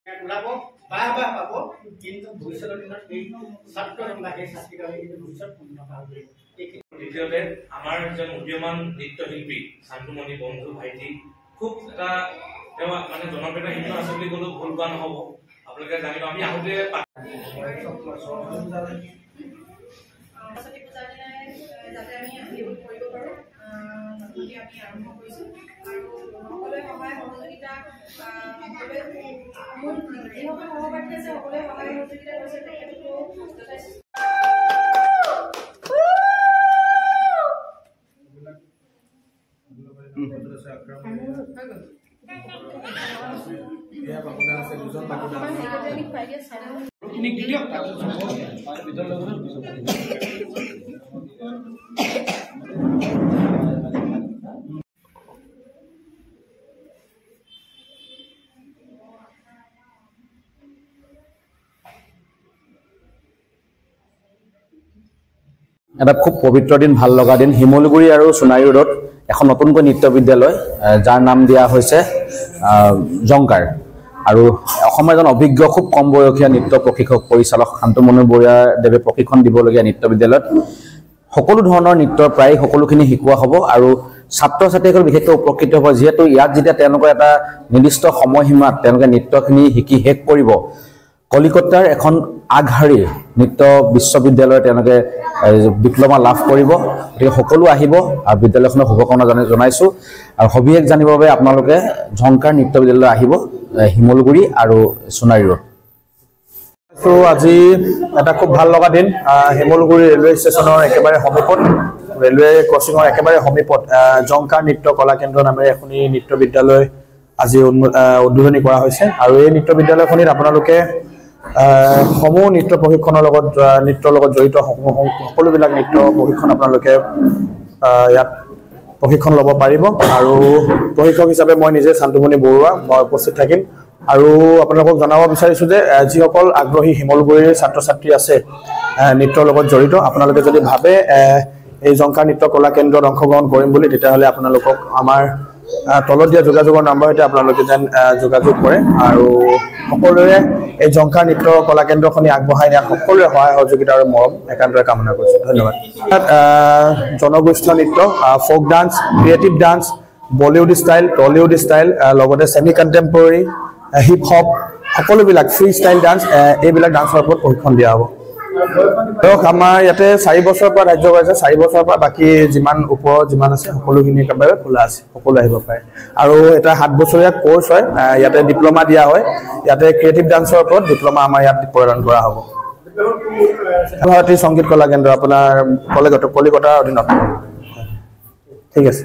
ওলাব বাহ পাব কিন্তু ভৱিষ্যতৰ দিনত এই ছাত্ৰ বা সেই ছাত্ৰীগৰাকী কিন্তু ভৱিষ্যত উন্নত হ'ব। দ্বিতীয়তে আমাৰ এজন উদীয়মান নৃত্যশিল্পী শান্তমণি বন্ধু ভাইটি খুব এটা তেওঁ মানে জনপ্ৰিয় শিল্পী আছে বুলি ক'লেও ভুল কোৱা নহ'ব। আপোনালোকে জানিব আমি আহোঁতে যাতে আমি সেইবোৰ কৰিব পাৰোঁ নতুনকৈ আমি আৰম্ভ কৰিছোঁ আৰু সকলোৱে সহায় সহযোগিতা মোৰ যিসকল সহপাঠী আছে সকলোৱে সহায় সহযোগিতা কৰিছে তেখেতকো যথেষ্ট এটা খুব পবিত্ৰ দিন, ভাল লগা দিন। শিমলুগুৰি আৰু সোণাৰী ৰোডত এখন নতুনকৈ নৃত্য বিদ্যালয় যাৰ নাম দিয়া হৈছে জংকাৰ, আৰু অসমৰ এজন অভিজ্ঞ খুব কম বয়সীয়া নৃত্য প্ৰশিক্ষক পৰিচালক শান্তমণি বৰুৱাদেৱে প্ৰশিক্ষণ দিবলগীয়া নৃত্য বিদ্যালয়ত সকলো ধৰণৰ নৃত্যৰ প্ৰায় সকলোখিনি শিকোৱা হ'ব আৰু ছাত্ৰ ছাত্ৰীসকল বিশেষকৈ উপকৃত হ'ব, যিহেতু ইয়াত যেতিয়া তেওঁলোকৰ এটা নিৰ্দিষ্ট সময়সীমাত তেওঁলোকে নৃত্যখিনি শিকি শেষ কৰিব। কলিকতাৰ এখন আগশাৰীৰ নৃত্য বিশ্ববিদ্যালয়ত তেওঁলোকে ডিপ্ল'মা লাভ কৰিব। গতিকে সকলো আহিব আৰু বিদ্যালয়খনৰ শুভকামনা জনাইছোঁ। আৰু সবিশেষ জানিবৰ বাবে আপোনালোকে ঝংকাৰ নৃত্য বিদ্যালয় আহিব, শিমলুগুৰি আৰু সোণাৰী ৰোড। তো আজি এটা খুব ভাল লগা দিন। শিমলুগুৰি ৰেলৱে ষ্টেচনৰ একেবাৰে সমীপত, ৰেলৱে ক্ৰছিঙৰ একেবাৰে সমীপত ঝংকাৰ নৃত্য কলা কেন্দ্ৰ নামেৰে এখন নৃত্য বিদ্যালয় আজি উদ্বোধনী কৰা হৈছে। আৰু এই নৃত্য বিদ্যালয়খনিত আপোনালোকে সমূহ নৃত্য প্ৰশিক্ষণৰ লগত নৃত্যৰ লগত জড়িত সকলোবিলাক নৃত্য প্ৰশিক্ষণ আপোনালোকে ইয়াত প্ৰশিক্ষণ ল'ব পাৰিব। আৰু প্ৰশিক্ষক হিচাপে মই নিজে শান্তমণি বৰুৱা মই উপস্থিত থাকিম। আৰু আপোনালোকক জনাব বিচাৰিছোঁ যে যিসকল আগ্ৰহী শিমলুগুৰিৰ ছাত্ৰ ছাত্ৰী আছে নৃত্যৰ লগত জড়িত, আপোনালোকে যদি ভাবে এই ঝংকাৰ নৃত্য কলা কেন্দ্ৰত অংশগ্ৰহণ কৰিম বুলি, তেতিয়াহ'লে আপোনালোকক আমাৰ তলত দিয়া যোগাযোগৰ নম্বৰ সৈতে আপোনালোকে যেন যোগাযোগ কৰে। আৰু সকলোৰে এই ঝংকাৰ নৃত্য কলা কেন্দ্ৰখনি আগবঢ়াই নিয়াত সকলোৰে সহায় সহযোগিতা আৰু মৰম একান্তৰে কামনা কৰিছোঁ। ধন্যবাদ। জনগোষ্ঠীয় নৃত্য, folk dance, creative dance, Bollywood style, Tollywood style, লগতে ছেমি কণ্টেম্পৰেৰী, হিপ হপ, সকলোবিলাক ফ্ৰী ষ্টাইল ডান্স, এইবিলাক ডান্সৰ ওপৰত প্ৰশিক্ষণ দিয়া হ'ব। ধৰক আমাৰ ইয়াতে 4 বছৰৰ পৰা ধাৰ্য কৰিছে, 4 বছৰৰ পৰা বাকী যিমান ওপৰত যিমান আছে সকলোখিনি একেবাৰে খোলা আছে, সকলো আহিব পাৰে। আৰু এটা 7 বছৰীয়া কৰ্চ হয়, ইয়াতে ডিপ্ল'মা দিয়া হয়। ইয়াতে ক্ৰিয়েটিভ ডান্সৰ ওপৰত ডিপ্ল'মা আমাৰ ইয়াত প্ৰদান কৰা হ'ব। ভাৰতী সংগীত কলা কেন্দ্ৰ আপোনাৰ কলিকতাৰ অধীনত। ঠিক আছে।